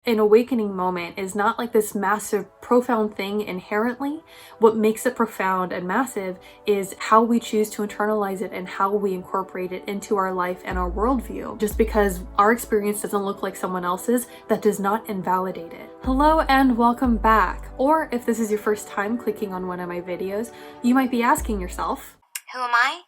an awakening moment is not like this massive, profound thing inherently. What makes it profound and massive is how we choose to internalize it and how we incorporate it into our life and our worldview. Just because our experience doesn't look like someone else's, that does not invalidate it. Hello and welcome back. Or if this is your first time clicking on one of my videos, you might be asking yourself, who am I?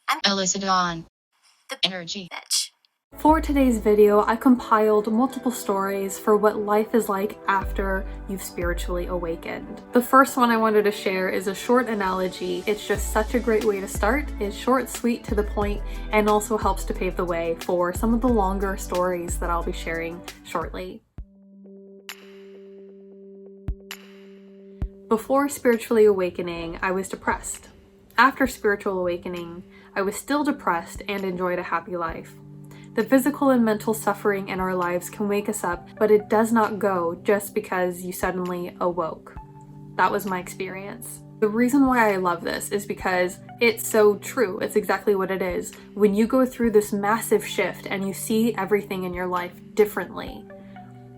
I'm Alyssa Dawn, the energy bitch. For today's video, I compiled multiple stories for what life is like after you've spiritually awakened. The first one I wanted to share is a short analogy. It's just such a great way to start. It's short, sweet, to the point, and also helps to pave the way for some of the longer stories that I'll be sharing shortly. Before spiritually awakening, I was depressed. After spiritual awakening, I was still depressed and enjoyed a happy life. The physical and mental suffering in our lives can wake us up, but it does not go just because you suddenly awoke. That was my experience. The reason why I love this is because it's so true. It's exactly what it is. When you go through this massive shift and you see everything in your life differently,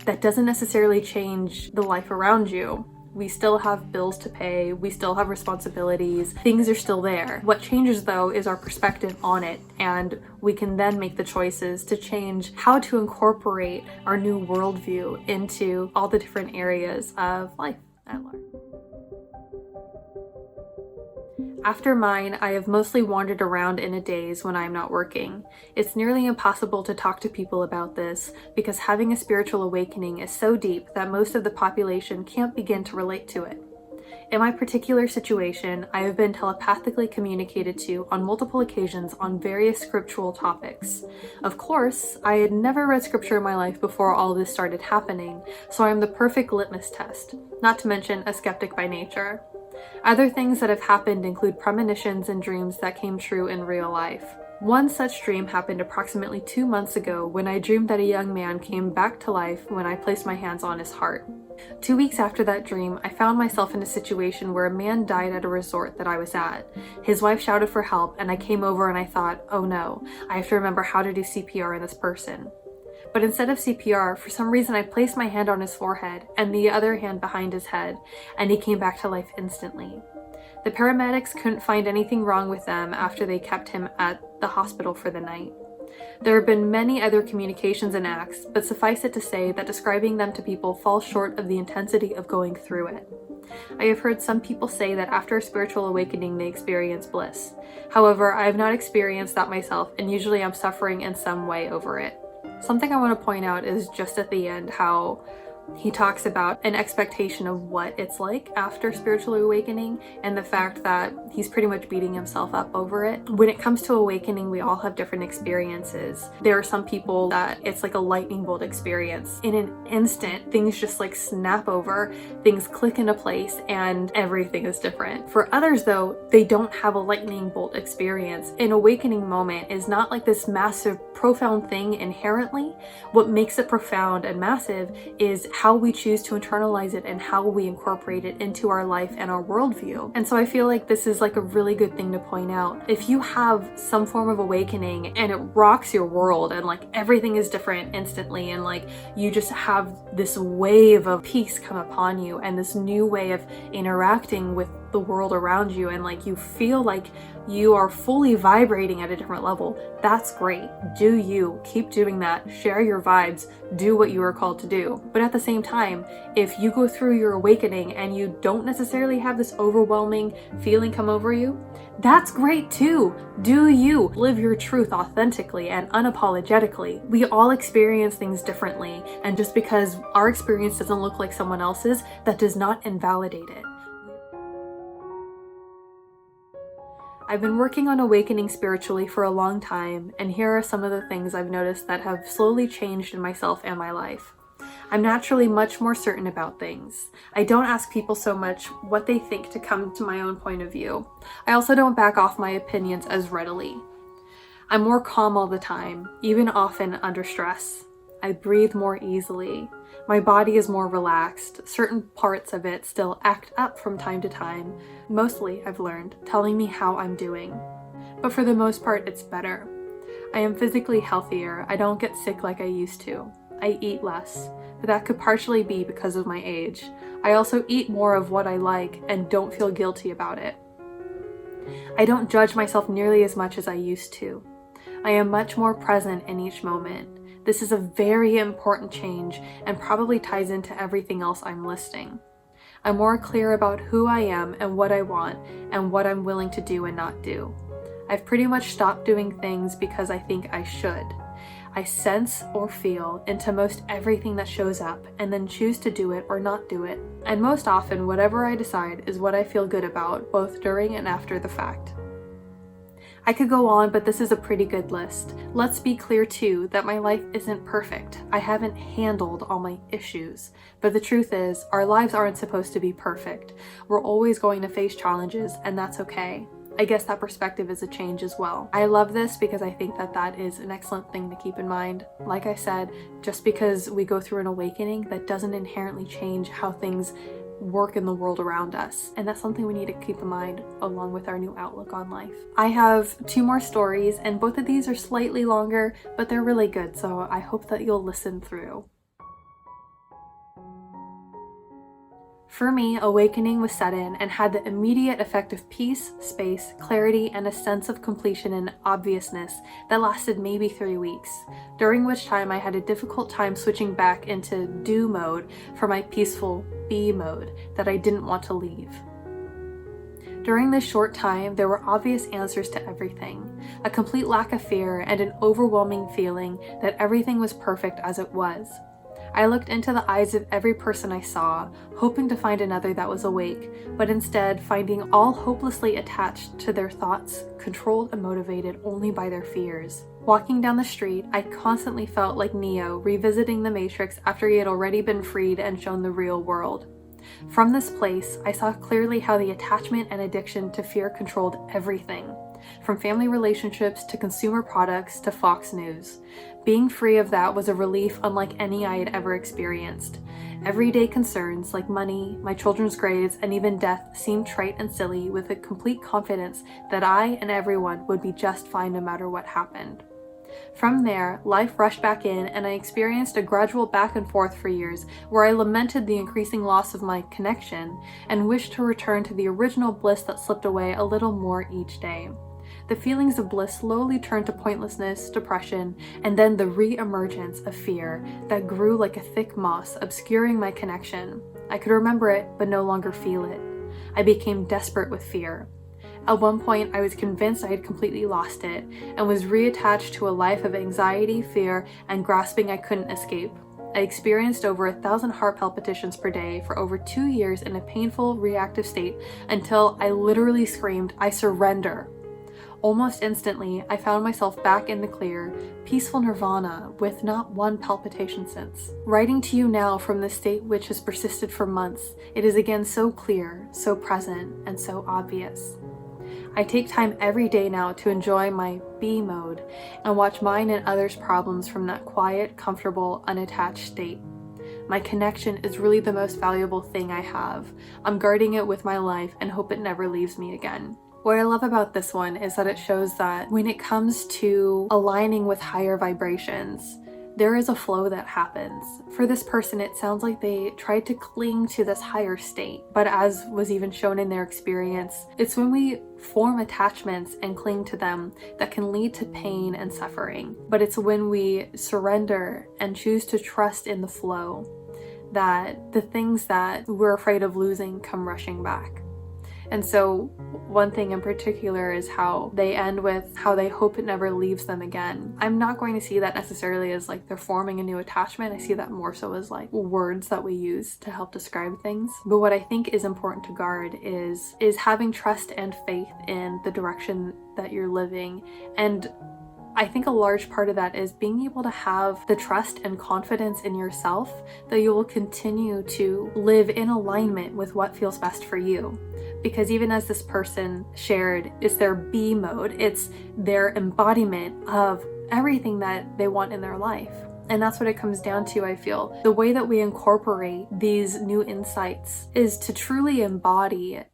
that doesn't necessarily change the life around you. We still have bills to pay, we still have responsibilities, things are still there. What changes though is our perspective on it, and we can then make the choices to change how to incorporate our new worldview into all the different areas of life at large. After mine, I have mostly wandered around in a daze when I am not working. It's nearly impossible to talk to people about this because having a spiritual awakening is so deep that most of the population can't begin to relate to it. In my particular situation, I have been telepathically communicated to on multiple occasions on various scriptural topics. Of course, I had never read scripture in my life before all this started happening, so I am the perfect litmus test, not to mention a skeptic by nature. Other things that have happened include premonitions and dreams that came true in real life. One such dream happened approximately 2 months ago when I dreamed that a young man came back to life when I placed my hands on his heart. 2 weeks after that dream, I found myself in a situation where a man died at a resort that I was at. His wife shouted for help and I came over and I thought, oh no, I have to remember how to do CPR on this person. But instead of CPR, for some reason I placed my hand on his forehead and the other hand behind his head, and he came back to life instantly. The paramedics couldn't find anything wrong with them after they kept him at the hospital for the night. There have been many other communications and acts, but suffice it to say that describing them to people falls short of the intensity of going through it. I have heard some people say that after a spiritual awakening they experience bliss. However, I have not experienced that myself, and usually I'm suffering in some way over it. Something I want to point out is just at the end how he talks about an expectation of what it's like after spiritual awakening and the fact that he's pretty much beating himself up over it. When it comes to awakening, we all have different experiences. There are some people that it's like a lightning bolt experience. In an instant, things just like snap over, things click into place, and everything is different. For others though, they don't have a lightning bolt experience. An awakening moment is not like this massive, profound thing inherently. What makes it profound and massive is how we choose to internalize it and how we incorporate it into our life and our worldview. And so I feel like this is like a really good thing to point out. If you have some form of awakening and it rocks your world and like everything is different instantly and like you just have this wave of peace come upon you and this new way of interacting with the world around you, and like you feel like you are fully vibrating at a different level, that's great. Do you. Keep doing that. Share your vibes. Do what you are called to do. But at the same time, if you go through your awakening and you don't necessarily have this overwhelming feeling come over you, that's great too. Do you. Live your truth authentically and unapologetically. We all experience things differently, and just because our experience doesn't look like someone else's, that does not invalidate it. I've been working on awakening spiritually for a long time, and here are some of the things I've noticed that have slowly changed in myself and my life. I'm naturally much more certain about things. I don't ask people so much what they think to come to my own point of view. I also don't back off my opinions as readily. I'm more calm all the time, even often under stress. I breathe more easily. My body is more relaxed. Certain parts of it still act up from time to time, mostly, I've learned, telling me how I'm doing. But for the most part, it's better. I am physically healthier. I don't get sick like I used to. I eat less, but that could partially be because of my age. I also eat more of what I like and don't feel guilty about it. I don't judge myself nearly as much as I used to. I am much more present in each moment. This is a very important change and probably ties into everything else I'm listing. I'm more clear about who I am and what I want and what I'm willing to do and not do. I've pretty much stopped doing things because I think I should. I sense or feel into most everything that shows up and then choose to do it or not do it. And most often, whatever I decide is what I feel good about, both during and after the fact. I could go on, but this is a pretty good list. Let's be clear too that my life isn't perfect. I haven't handled all my issues. But the truth is, our lives aren't supposed to be perfect. We're always going to face challenges, and that's okay. I guess that perspective is a change as well. I love this because I think that that is an excellent thing to keep in mind. Like I said, just because we go through an awakening, that doesn't inherently change how things work in the world around us. And that's something we need to keep in mind along with our new outlook on life. I have 2 more stories, and both of these are slightly longer, but they're really good, so I hope that you'll listen through. For me, awakening was set in and had the immediate effect of peace, space, clarity, and a sense of completion and obviousness that lasted maybe 3 weeks, during which time I had a difficult time switching back into do mode for my peaceful be mode that I didn't want to leave. During this short time, there were obvious answers to everything, a complete lack of fear, and an overwhelming feeling that everything was perfect as it was. I looked into the eyes of every person I saw, hoping to find another that was awake, but instead finding all hopelessly attached to their thoughts, controlled and motivated only by their fears. Walking down the street, I constantly felt like Neo revisiting the Matrix after he had already been freed and shown the real world. From this place, I saw clearly how the attachment and addiction to fear controlled everything, from family relationships to consumer products to Fox News. Being free of that was a relief unlike any I had ever experienced. Everyday concerns like money, my children's grades, and even death seemed trite and silly, with a complete confidence that I and everyone would be just fine no matter what happened. From there, life rushed back in, and I experienced a gradual back and forth for years where I lamented the increasing loss of my connection and wished to return to the original bliss that slipped away a little more each day. The feelings of bliss slowly turned to pointlessness, depression, and then the re-emergence of fear that grew like a thick moss, obscuring my connection. I could remember it, but no longer feel it. I became desperate with fear. At one point, I was convinced I had completely lost it and was reattached to a life of anxiety, fear, and grasping I couldn't escape. I experienced over 1,000 heart palpitations per day for over 2 years in a painful, reactive state until I literally screamed, "I surrender." Almost instantly, I found myself back in the clear, peaceful nirvana with not one palpitation since. Writing to you now from this state which has persisted for months, it is again so clear, so present, and so obvious. I take time every day now to enjoy my be mode and watch mine and others' problems from that quiet, comfortable, unattached state. My connection is really the most valuable thing I have. I'm guarding it with my life and hope it never leaves me again. What I love about this one is that it shows that when it comes to aligning with higher vibrations, there is a flow that happens. For this person, it sounds like they tried to cling to this higher state, but as was even shown in their experience, it's when we form attachments and cling to them that can lead to pain and suffering. But it's when we surrender and choose to trust in the flow that the things that we're afraid of losing come rushing back. And so one thing in particular is how they end with how they hope it never leaves them again. I'm not going to see that necessarily as like they're forming a new attachment. I see that more so as like words that we use to help describe things. But what I think is important to guard is having trust and faith in the direction that you're living. And I think a large part of that is being able to have the trust and confidence in yourself that you will continue to live in alignment with what feels best for you. Because even as this person shared, it's their be mode, it's their embodiment of everything that they want in their life. And that's what it comes down to, I feel. The way that we incorporate these new insights is to truly embody it.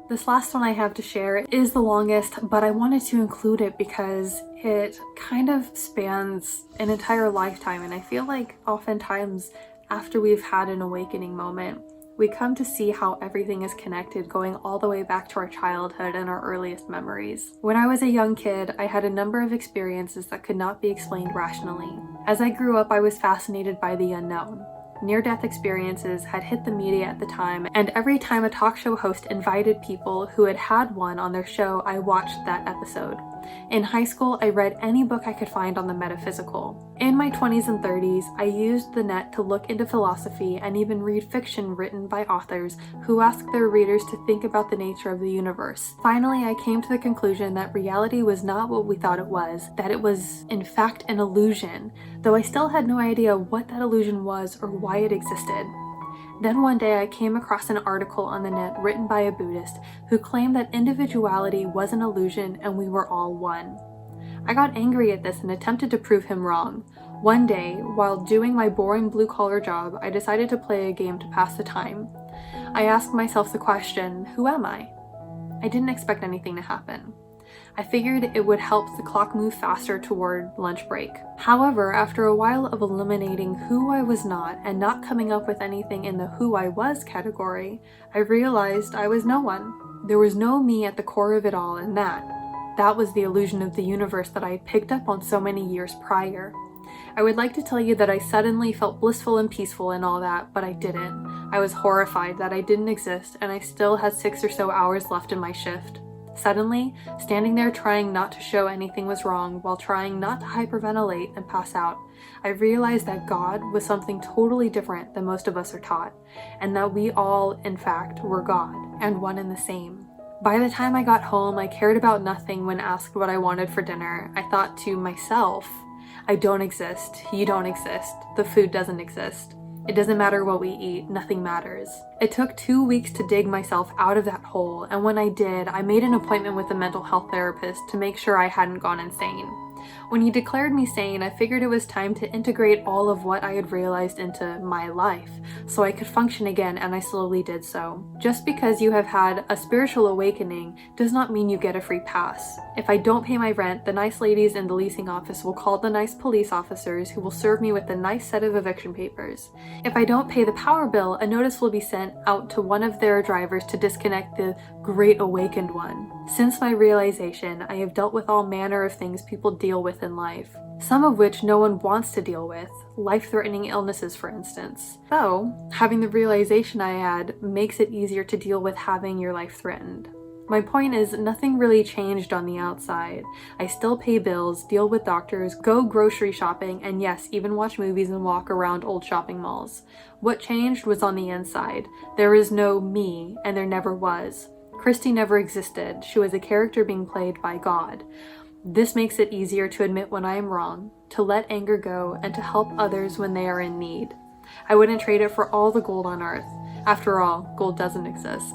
This last one I have to share is the longest, but I wanted to include it because it kind of spans an entire lifetime, and I feel like oftentimes after we've had an awakening moment, we come to see how everything is connected, going all the way back to our childhood and our earliest memories. When I was a young kid, I had a number of experiences that could not be explained rationally. As I grew up, I was fascinated by the unknown. Near-death experiences had hit the media at the time, and every time a talk show host invited people who had had one on their show, I watched that episode. In high school, I read any book I could find on the metaphysical. In my 20s and 30s, I used the net to look into philosophy and even read fiction written by authors who asked their readers to think about the nature of the universe. Finally, I came to the conclusion that reality was not what we thought it was, that it was in fact an illusion, though I still had no idea what that illusion was or why it existed. Then one day I came across an article on the net written by a Buddhist who claimed that individuality was an illusion and we were all one. I got angry at this and attempted to prove him wrong. One day, while doing my boring blue-collar job, I decided to play a game to pass the time. I asked myself the question, who am I? I didn't expect anything to happen. I figured it would help the clock move faster toward lunch break. However, after a while of eliminating who I was not and not coming up with anything in the who I was category, I realized I was no one. There was no me at the core of it all, and that was the illusion of the universe that I had picked up on so many years prior. I would like to tell you that I suddenly felt blissful and peaceful and all that, but I didn't. I was horrified that I didn't exist, and I still had 6 or so hours left in my shift. Suddenly, standing there trying not to show anything was wrong while trying not to hyperventilate and pass out, I realized that God was something totally different than most of us are taught, and that we all, in fact, were God, and one and the same. By the time I got home, I cared about nothing when asked what I wanted for dinner. I thought to myself, I don't exist, you don't exist, the food doesn't exist. It doesn't matter what we eat, nothing matters. It took 2 weeks to dig myself out of that hole, and when I did, I made an appointment with a mental health therapist to make sure I hadn't gone insane. When he declared me sane, I figured it was time to integrate all of what I had realized into my life, so I could function again, and I slowly did so. Just because you have had a spiritual awakening does not mean you get a free pass. If I don't pay my rent, the nice ladies in the leasing office will call the nice police officers who will serve me with a nice set of eviction papers. If I don't pay the power bill, a notice will be sent out to one of their drivers to disconnect the Great Awakened one. Since my realization, I have dealt with all manner of things people deal with in life, some of which no one wants to deal with, life-threatening illnesses for instance. So, having the realization I had makes it easier to deal with having your life threatened. My point is, nothing really changed on the outside. I still pay bills, deal with doctors, go grocery shopping, and yes, even watch movies and walk around old shopping malls. What changed was on the inside. There is no me, and there never was. Christy never existed. She was a character being played by God. This makes it easier to admit when I am wrong, to let anger go, and to help others when they are in need. I wouldn't trade it for all the gold on earth. After all, gold doesn't exist.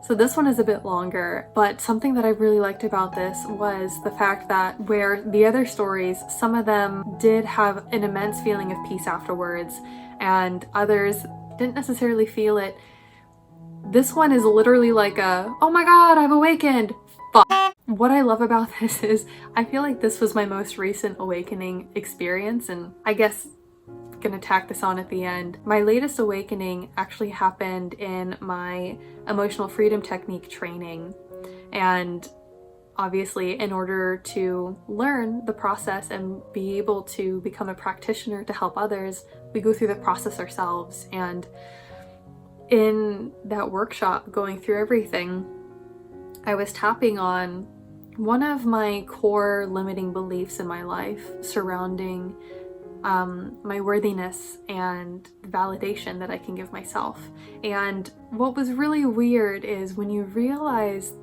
So this one is a bit longer, but something that I really liked about this was the fact that where the other stories, some of them did have an immense feeling of peace afterwards, and others didn't necessarily feel it. This one is literally like a, oh my god, I've awakened! Fuck. What I love about this is I feel like this was my most recent awakening experience, and I guess gonna tack this on at the end. My latest awakening actually happened in my emotional freedom technique training, and obviously in order to learn the process and be able to become a practitioner to help others, we go through the process ourselves. And in that workshop, going through everything, I was tapping on one of my core limiting beliefs in my life surrounding my worthiness and validation that I can give myself. And what was really weird is when you realize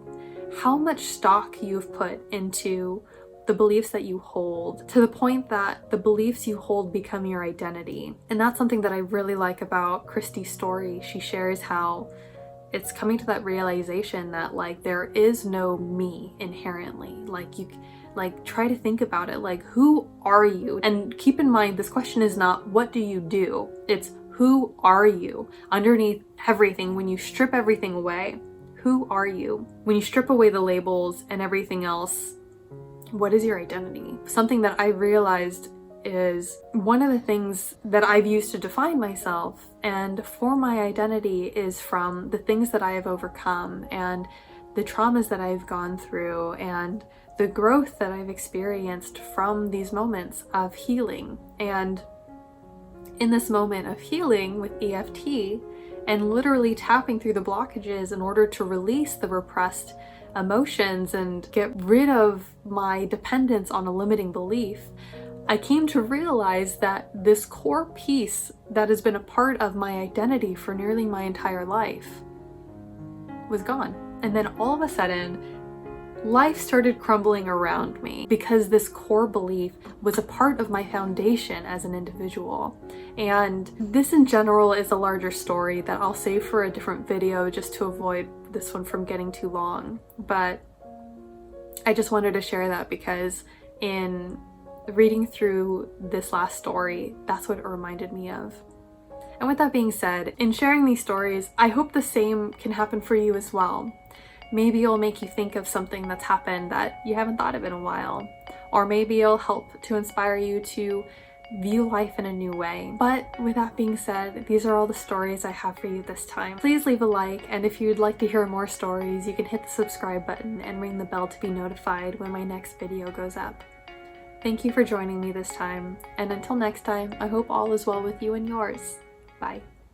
how much stock you've put into the beliefs that you hold, to the point that the beliefs you hold become your identity. And that's something that I really like about Christy's story. She shares how it's coming to that realization that like there is no me inherently. Like try to think about it, like who are you? And keep in mind, this question is not what do you do? It's who are you? Underneath everything, when you strip everything away, Who are you? When you strip away the labels and everything else, what is your identity? Something that I realized is one of the things that I've used to define myself and for my identity is from the things that I have overcome and the traumas that I've gone through and the growth that I've experienced from these moments of healing. And in this moment of healing with EFT and literally tapping through the blockages in order to release the repressed emotions and get rid of my dependence on a limiting belief, I came to realize that this core piece that has been a part of my identity for nearly my entire life was gone. And then all of a sudden, life started crumbling around me because this core belief was a part of my foundation as an individual. And this in general is a larger story that I'll save for a different video just to avoid this one from getting too long. But I just wanted to share that because in reading through this last story, that's what it reminded me of. And with that being said, in sharing these stories, I hope the same can happen for you as well. Maybe it'll make you think of something that's happened that you haven't thought of in a while. Or maybe it'll help to inspire you to view life in a new way. But with that being said, these are all the stories I have for you this time. Please leave a like, and if you'd like to hear more stories, you can hit the subscribe button and ring the bell to be notified when my next video goes up. Thank you for joining me this time, and until next time, I hope all is well with you and yours. Bye.